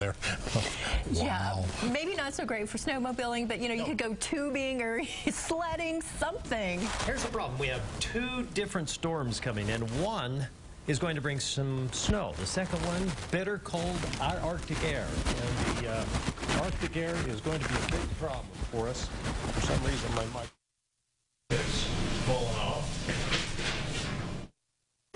There. Yeah, maybe not so great for snowmobiling, but you could go tubing or sledding, something. Here's the problem. We have two different storms coming in. One is going to bring some snow. The second one, bitter, cold Arctic air. And the Arctic air is going to be a big problem for us. For some reason, my mic is falling off.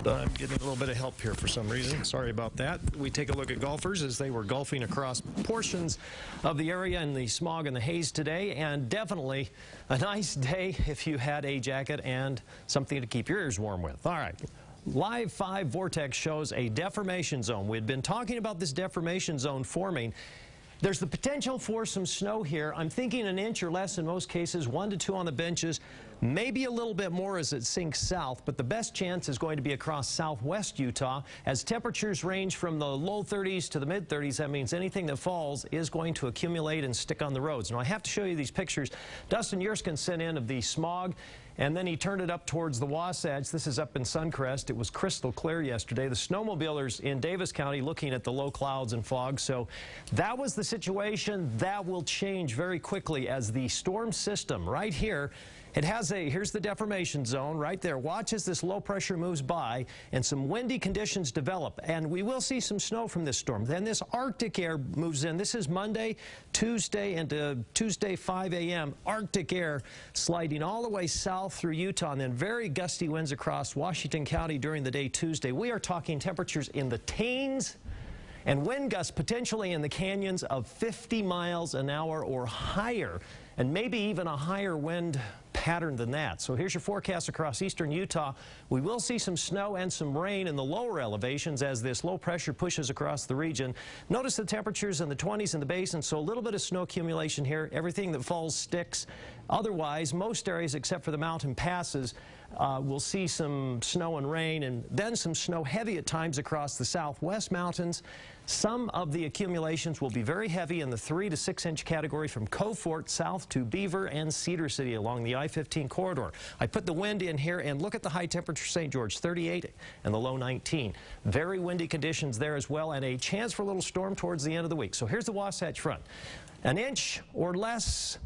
I'm getting a little bit of help here for some reason. Sorry about that. We take a look at golfers as they were golfing across portions of the area in the smog and the haze today, and definitely a nice day if you had a jacket and something to keep your ears warm with. All right. Live 5 Vortex shows a deformation zone. We had been talking about this deformation zone forming. There's the potential for some snow here. I'm thinking an inch or less in most cases, 1 to 2 on the benches, maybe a little bit more as it sinks south, but the best chance is going to be across southwest Utah. As temperatures range from the low 30s to the mid 30s, that means anything that falls is going to accumulate and stick on the roads. Now, I have to show you these pictures. Dustin Yerskin sent in of the smog, and then he turned it up towards the Wasatch. This is up in Suncrest. It was crystal clear yesterday. The snowmobilers in Davis County looking at the low clouds and fog. So that was the situation. That will change very quickly as the storm system right here, it has here's the deformation zone right there. Watch as this low pressure moves by and some windy conditions develop. And we will see some snow from this storm. Then this Arctic air moves in. This is Monday, Tuesday, and Tuesday 5 a.m. Arctic air sliding all the way south through Utah, and then very gusty winds across Washington County during the day Tuesday. We are talking temperatures in the teens and wind gusts potentially in the canyons of 50 miles an hour or higher, and maybe even a higher wind pattern than that. So here's your forecast across eastern Utah. We will see some snow and some rain in the lower elevations as this low pressure pushes across the region. Notice the temperatures in the 20s in the basin, so a little bit of snow accumulation here. Everything that falls sticks. Otherwise, most areas except for the mountain passes will see some snow and rain, and then some snow heavy at times across the southwest mountains. Some of the accumulations will be very heavy in the 3 to 6 inch category from Cove Fort south to Beaver and Cedar City along the I-15 corridor. I put the wind in here, and look at the high temperature St. George, 38, and the low 19. Very windy conditions there as well, and a chance for a little storm towards the end of the week. So here's the Wasatch Front. An inch or less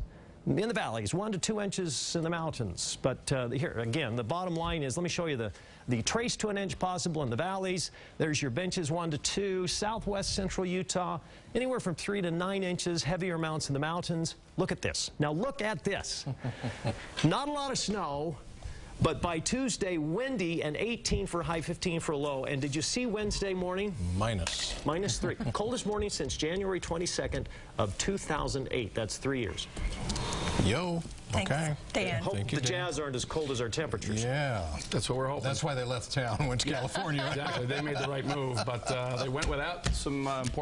in the valleys, 1 to 2 inches in the mountains. But here, again, the bottom line is, let me show you the trace to an inch possible in the valleys. There's your benches, 1 to 2. Southwest central Utah, anywhere from 3 to 9 inches, heavier amounts in the mountains. Look at this. Now look at this. Not a lot of snow, but by Tuesday, windy and 18 for a high, 15 for a low. And did you see Wednesday morning? Minus 3. Coldest morning since January 22nd of 2008. That's 3 years. Yo. Thanks, okay. Dan. Hope the Jazz aren't as cold as our temperatures. Yeah. That's what we're hoping. That's why they left town, went to California. Exactly. They made the right move, but they went without some important